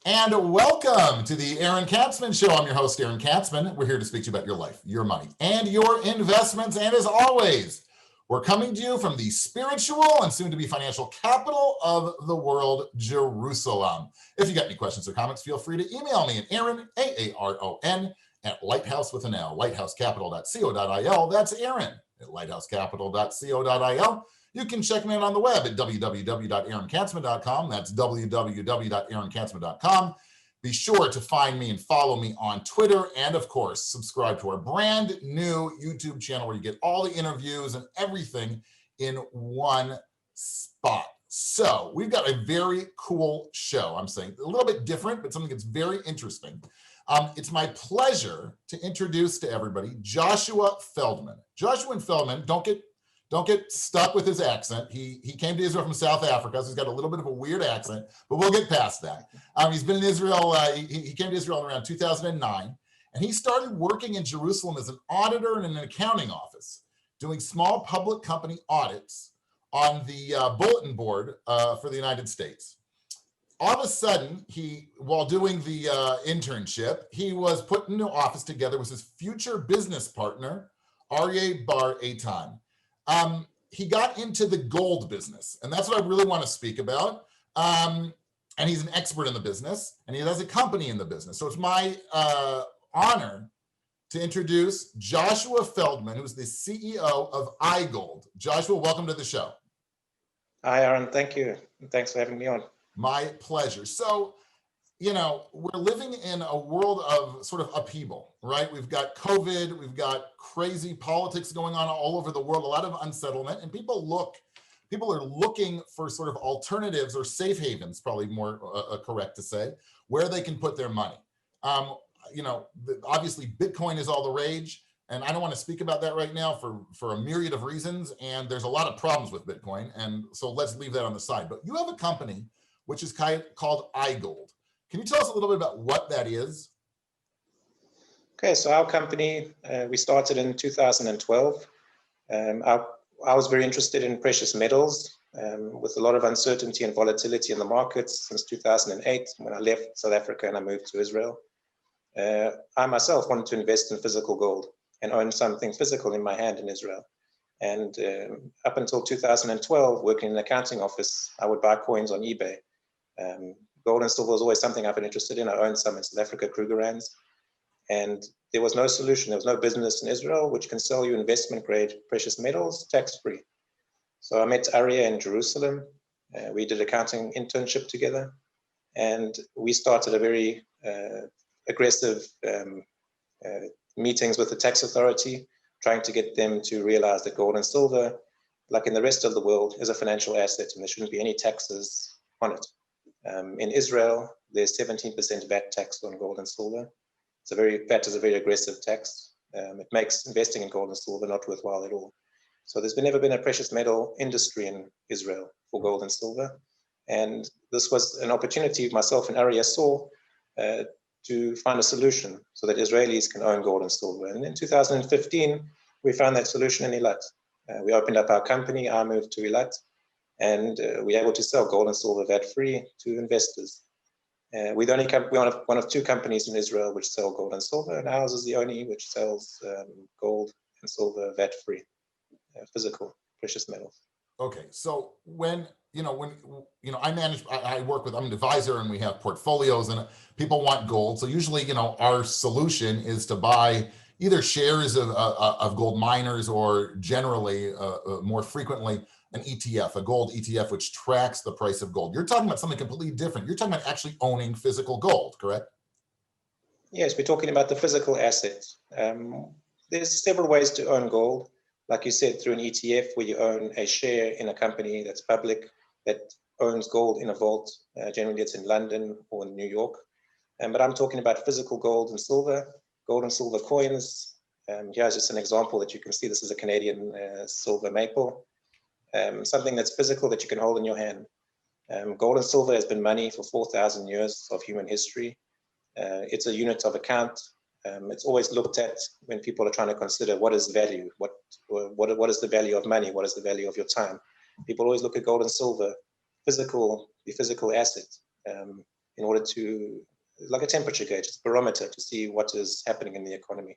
And welcome to the Aaron Katzman Show. I'm your host, Aaron Katzman. We're here to speak to you about your life, your money, and your investments. And as always, we're coming to you from the spiritual and soon-to-be financial capital of the world, Jerusalem. If you got any questions or comments, feel free to email me at Aaron, A-A-R-O-N, at Lighthouse with an L, lighthousecapital.co.il. That's Aaron at lighthousecapital.co.il. You can check me out on the web at www.aaronkatzman.com. That's www.aaronkatzman.com. Be sure to find me and follow me on Twitter. And of course, subscribe to our brand new YouTube channel where you get all the interviews and everything in one spot. So we've got a very cool show. I'm saying a little bit different, but something that's very interesting. It's my pleasure to introduce to everybody Joshua Feldman. Joshua Feldman, don't get stuck with his accent. He came to Israel from South Africa, so he's got a little bit of a weird accent, but we'll get past that. He's been in Israel. He came to Israel in around 2009, and he started working in Jerusalem as an auditor in an accounting office, doing small public company audits on the bulletin board for the United States. All of a sudden, while doing the internship, he was put into office together with his future business partner, Aryeh Bar Eitan. He got into the gold business, and that's what I really want to speak about. And he's an expert in the business, and he has a company in the business. So it's my honor to introduce Joshua Feldman, who's the CEO of iGold. Joshua, welcome to the show. Hi, Aaron. Thank you. And thanks for having me on. My pleasure. So, we're living in a world of sort of upheaval, right? We've got COVID, we've got crazy politics going on all over the world, a lot of unsettlement, and people are looking for sort of alternatives or safe havens, probably more correct to say, where they can put their money. Obviously Bitcoin is all the rage, and I don't want to speak about that right now for a myriad of reasons, and there's a lot of problems with Bitcoin, and so let's leave that on the side. But you have a company which is called iGold. Can you tell us a little bit about what that is? Okay, so our company, we started in 2012. I was very interested in precious metals with a lot of uncertainty and volatility in the markets since 2008 when I left South Africa and I moved to Israel. I myself wanted to invest in physical gold and own something physical in my hand in Israel. And up until 2012, working in an accounting office, I would buy coins on eBay. Gold and silver was always something I've been interested in. I owned some in South Africa, Krugerrands, and there was no solution. There was no business in Israel which can sell you investment grade precious metals tax-free. So I met Aryeh in Jerusalem. We did accounting internship together, and we started a very aggressive meetings with the tax authority, trying to get them to realize that gold and silver, like in the rest of the world, is a financial asset and there shouldn't be any taxes on it. In Israel, there's 17% VAT tax on gold and silver. VAT is a very aggressive tax. It makes investing in gold and silver not worthwhile at all. So there's never been a precious metal industry in Israel for gold and silver. And this was an opportunity myself and Aryeh saw to find a solution so that Israelis can own gold and silver. And in 2015, we found that solution in Eilat. We opened up our company, I moved to Eilat, and we're able to sell gold and silver VAT-free to investors. We're one of two companies in Israel which sell gold and silver, and ours is the only which sells gold and silver VAT-free, physical precious metals. Okay, so when I work with, I'm an advisor, and we have portfolios, and people want gold. So usually, our solution is to buy either shares of gold miners, or generally, more frequently, an ETF, a gold ETF, which tracks the price of gold. You're talking about something completely different. You're talking about actually owning physical gold, correct? Yes, we're talking about the physical asset. There's several ways to own gold. Like you said, through an ETF where you own a share in a company that's public that owns gold in a vault. Generally, it's in London or in New York. But I'm talking about physical gold and silver coins. Here's just an example that you can see. This is a Canadian silver maple. Something that's physical that you can hold in your hand. Gold and silver has been money for 4,000 years of human history. It's a unit of account. It's always looked at when people are trying to consider what is value, what is the value of money, what is the value of your time. People always look at gold and silver, the physical asset. in order to, like a temperature gauge, it's a barometer to see what is happening in the economy.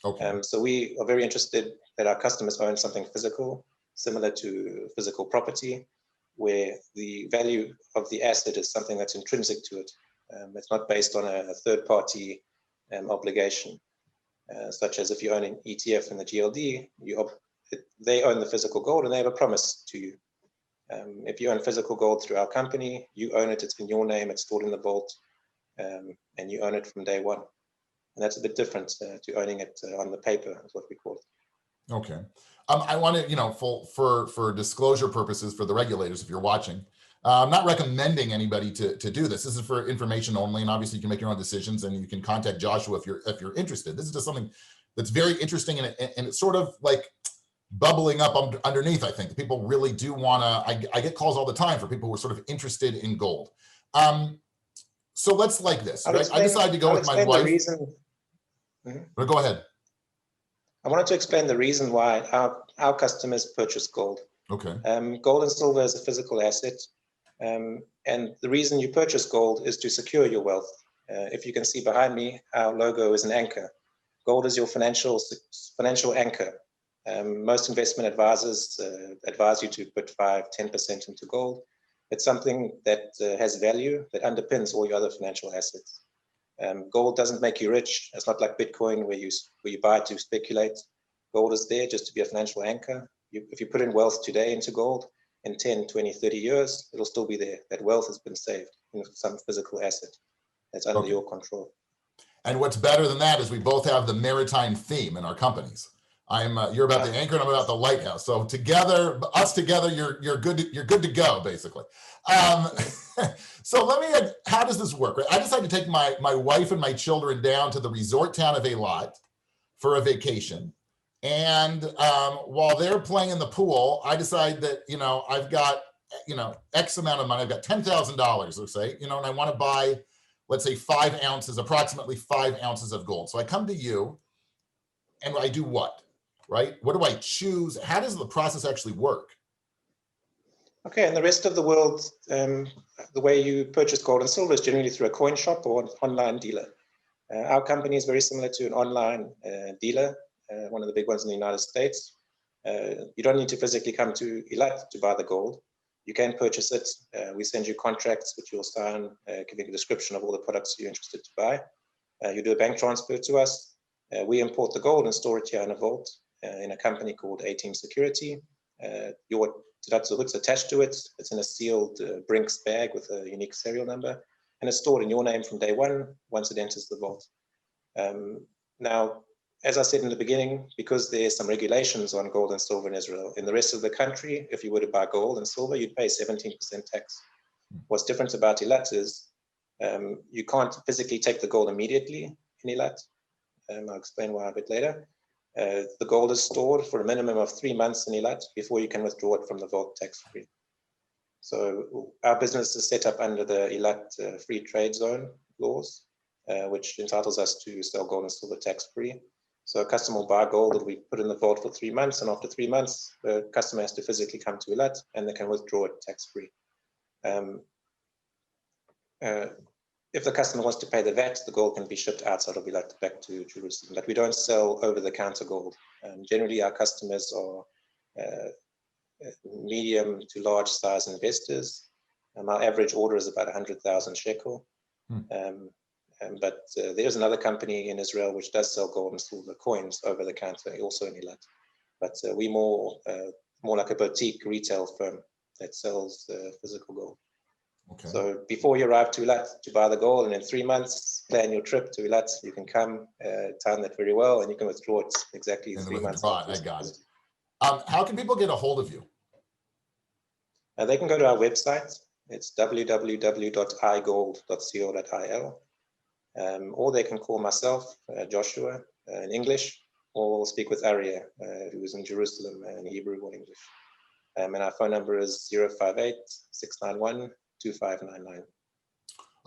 Okay. So we are very interested that our customers own something physical, similar to physical property, where the value of the asset is something that's intrinsic to it. It's not based on a third-party obligation, such as if you own an ETF in the GLD, they own the physical gold and they have a promise to you. If you own physical gold through our company, you own it, it's in your name, it's stored in the vault, and you own it from day one. And that's a bit different to owning it on the paper, is what we call it. Okay. I want to, for disclosure purposes for the regulators, if you're watching, I'm not recommending anybody to do this. This is for information only, and obviously you can make your own decisions, and you can contact Joshua if you're interested. This is just something that's very interesting, and it's sort of like bubbling up underneath. I think people really do want to. I get calls all the time for people who are sort of interested in gold. So let's like this. Right? I decided to go with my wife. Go ahead. I wanted to explain the reason why our customers purchase gold. Okay. Gold and silver is a physical asset. And the reason you purchase gold is to secure your wealth. If you can see behind me, our logo is an anchor. Gold is your financial anchor. Most investment advisors advise you to put 5-10% into gold. It's something that has value, that underpins all your other financial assets. Gold doesn't make you rich. It's not like Bitcoin where you buy to speculate. Gold is there just to be a financial anchor. If you put in wealth today into gold, in 10, 20, 30 years, it'll still be there. That wealth has been saved in some physical asset that's under your control. And what's better than that is we both have the maritime theme in our companies. You're about the anchor and I'm about the lighthouse. So together, us together, you're good to go, basically. So how does this work? Right? I decided to take my wife and my children down to the resort town of Eilat for a vacation. And while they're playing in the pool, I decide that, I've got, X amount of money. I've got $10,000, let's say, and I want to buy, let's say 5 ounces, approximately 5 ounces of gold. So I come to you and I do what, right? What do I choose? How does the process actually work? Okay, and the rest of the world, the way you purchase gold and silver is generally through a coin shop or an online dealer. Our company is very similar to an online dealer, one of the big ones in the United States. You don't need to physically come to Eilat to buy the gold. You can purchase it. We send you contracts which you'll sign, giving a description of all the products you're interested to buy. You do a bank transfer to us. We import the gold and store it here in a vault in a company called A-Team Security. Your Tadazurut's attached to it. It's in a sealed Brinks bag with a unique serial number, and it's stored in your name from day one once it enters the vault. Now, as I said in the beginning, because there's some regulations on gold and silver in Israel, in the rest of the country, if you were to buy gold and silver, you'd pay 17% tax. What's different about Eilat is you can't physically take the gold immediately in Eilat. I'll explain why a bit later. The gold is stored for a minimum of 3 months in Eilat before you can withdraw it from the vault tax-free. So our business is set up under the Eilat free trade zone laws, which entitles us to sell gold and silver tax-free. So a customer will buy gold that we put in the vault for 3 months, and after 3 months, the customer has to physically come to Eilat and they can withdraw it tax-free. If the customer wants to pay the VAT, the gold can be shipped outside of Eilat back to Jerusalem. But we don't sell over-the-counter gold. Generally, our customers are medium to large size investors. Our average order is about 100,000 shekel. But there's another company in Israel which does sell gold and silver coins over the counter, also in Eilat. But we more like a boutique retail firm that sells physical gold. Okay. So before you arrive to Eilat to buy the gold, and in 3 months plan your trip to Eilat, you can come, time that very well, and you can withdraw it exactly 3 months. I got it. How can people get a hold of you? They can go to our website. It's www.igold.co.il. Or they can call myself, Joshua, in English, or speak with Aliyah, who is in Jerusalem in Hebrew or English. And our phone number is 058-691-2599.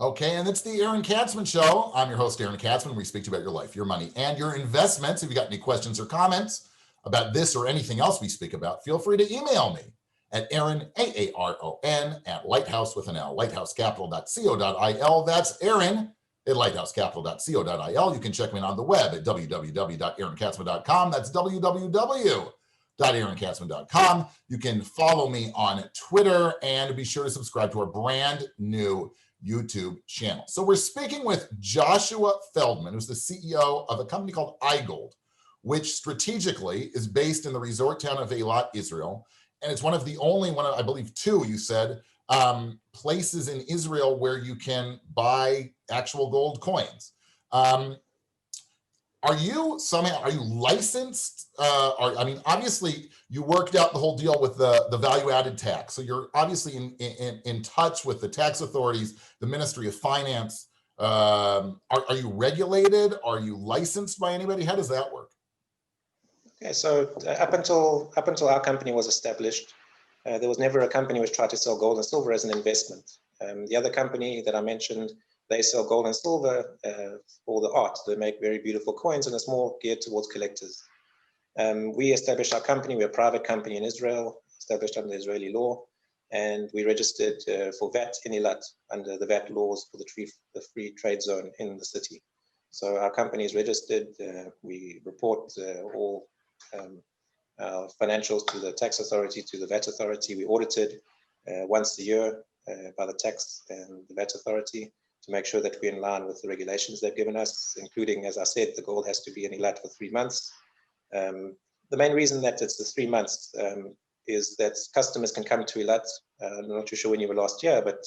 Okay, and it's the Aaron Katzman Show. I'm your host, Aaron Katzman. We speak to you about your life, your money, and your investments. If you got any questions or comments about this or anything else we speak about, feel free to email me at Aaron, Aaron, at Lighthouse with an L, lighthousecapital.co.il. That's Aaron at lighthousecapital.co.il. You can check me on the web at www.aaronkatzman.com. That's www.aaronkatzman.com. You can follow me on Twitter and be sure to subscribe to our brand new YouTube channel. So we're speaking with Joshua Feldman, who's the CEO of a company called iGold, which strategically is based in the resort town of Eilat, Israel. And it's one of the only one, I believe two, you said, places in Israel where you can buy actual gold coins. Are you licensed? I mean, obviously you worked out the whole deal with the value added tax. So you're obviously in touch with the tax authorities, the Ministry of Finance. Are you regulated? Are you licensed by anybody? How does that work? Okay, so up until our company was established, there was never a company which tried to sell gold and silver as an investment. The other company that I mentioned, they sell gold and silver for the art. They make very beautiful coins, and it's more geared towards collectors. We established our company. We're a private company in Israel, established under Israeli law, and we registered for VAT in Eilat under the VAT laws for the free trade zone in the city. So our company is registered. We report all our financials to the tax authority, to the VAT authority. We audited once a year by the tax and the VAT authority to make sure that we're in line with the regulations they've given us, including, as I said, the gold has to be in Eilat for 3 months. The main reason that it's the 3 months is that customers can come to Eilat. I'm not too sure when you were last year, but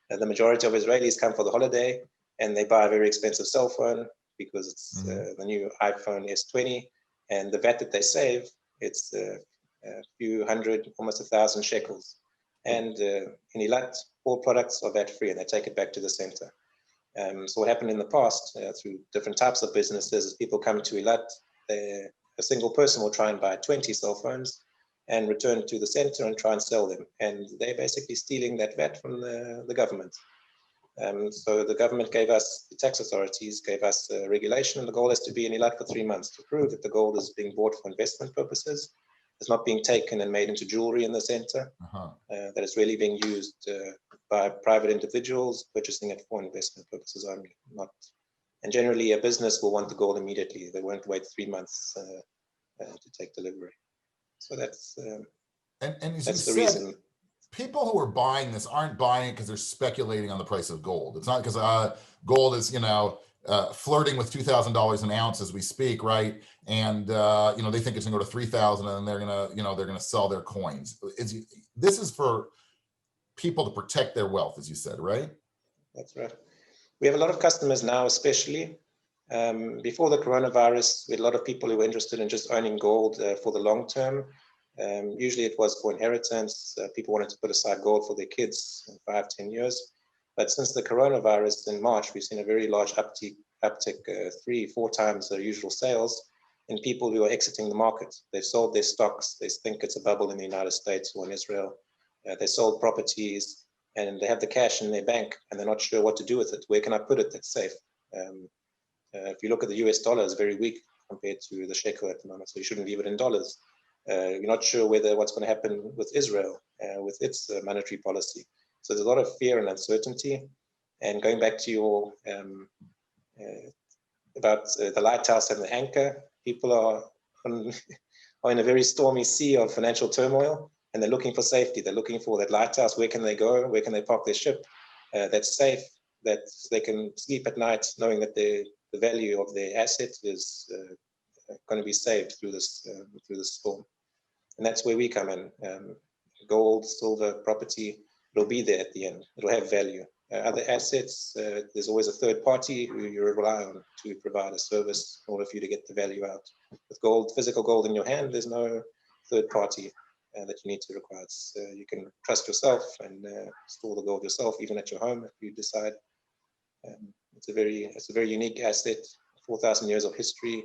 the majority of Israelis come for the holiday and they buy a very expensive cell phone because it's the new iPhone S20. And the VAT that they save, it's a few hundred, almost 1,000 shekels. And in Eilat, all products are VAT free and they take it back to the center. So what happened in the past through different types of businesses is people come to Eilat, a single person will try and buy 20 cell phones and return to the center and try and sell them. And they're basically stealing that VAT from the government. So the government gave us, the tax authorities gave us a regulation, and the gold has to be in Eilat for 3 months to prove that the gold is being bought for investment purposes. It's not being taken and made into jewelry in the center, that it's really being used by private individuals purchasing it for investment purposes only. And generally a business will want the gold immediately. They won't wait 3 months to take delivery. So that's the reason. People who are buying this aren't buying it because they're speculating on the price of gold. It's not because gold is, flirting with $2,000 an ounce as we speak, right? And they think it's gonna go to 3,000, and they're gonna sell their coins. This is for people to protect their wealth, as you said, right? That's right. We have a lot of customers now, especially before the coronavirus. We had a lot of people who were interested in just owning gold for the long term. Usually it was for inheritance. People wanted to put aside gold for their kids in 5-10 years. But since the coronavirus in March, we've seen a very large uptick 3-4 times their usual sales in people who are exiting the market. They've sold their stocks. They think it's a bubble in the United States or in Israel. They sold properties and they have the cash in their bank and they're not sure what to do with it. Where can I put it that's safe? If you look at the US dollar, it's very weak compared to the shekel at the moment. So you shouldn't leave it in dollars. You're not sure what's going to happen with Israel, with its monetary policy. So there's a lot of fear and uncertainty. And going back to your about the lighthouse and the anchor, people are in a very stormy sea of financial turmoil, and they're looking for safety. They're looking for that lighthouse. Where can they go? Where can they park their ship? That's safe, that they can sleep at night knowing that the value of their asset is going to be saved through this storm. And that's where we come in. Gold, silver, property, it'll be there at the end. It'll have value. Other assets, there's always a third party who you rely on to provide a service in order for you to get the value out. With gold, physical gold in your hand, there's no third party that you need to require. You can trust yourself and store the gold yourself, even at your home if you decide. It's a very unique asset, 4,000 years of history,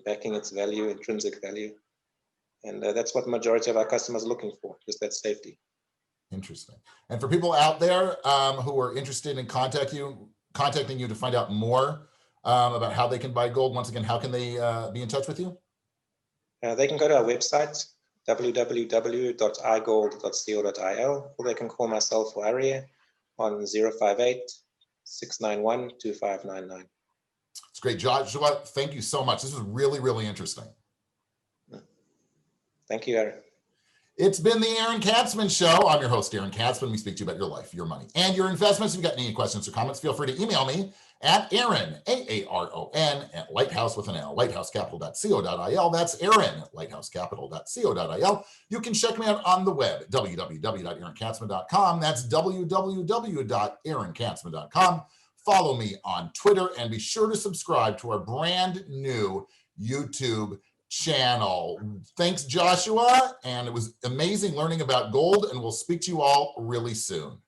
backing its value, intrinsic value. And that's what the majority of our customers are looking for, just that safety. Interesting. And for people out there who are interested in contacting you to find out more about how they can buy gold, once again, how can they be in touch with you? They can go to our website, www.igold.co.il, or they can call myself or Aliyah on 058-691-2599. It's great, Joshua. Thank you so much. This was really, really interesting. Thank you, Aaron. It's been the Aaron Katzman Show. I'm your host, Aaron Katzman. We speak to you about your life, your money, and your investments. If you've got any questions or comments, feel free to email me at Aaron, A-A-R-O-N, at Lighthouse with an L, lighthousecapital.co.il. That's Aaron at lighthousecapital.co.il. You can check me out on the web, www.aaronkatzman.com. That's www.aaronkatzman.com. Follow me on Twitter and be sure to subscribe to our brand new YouTube channel. Thanks, Joshua. And it was amazing learning about gold, and we'll speak to you all really soon.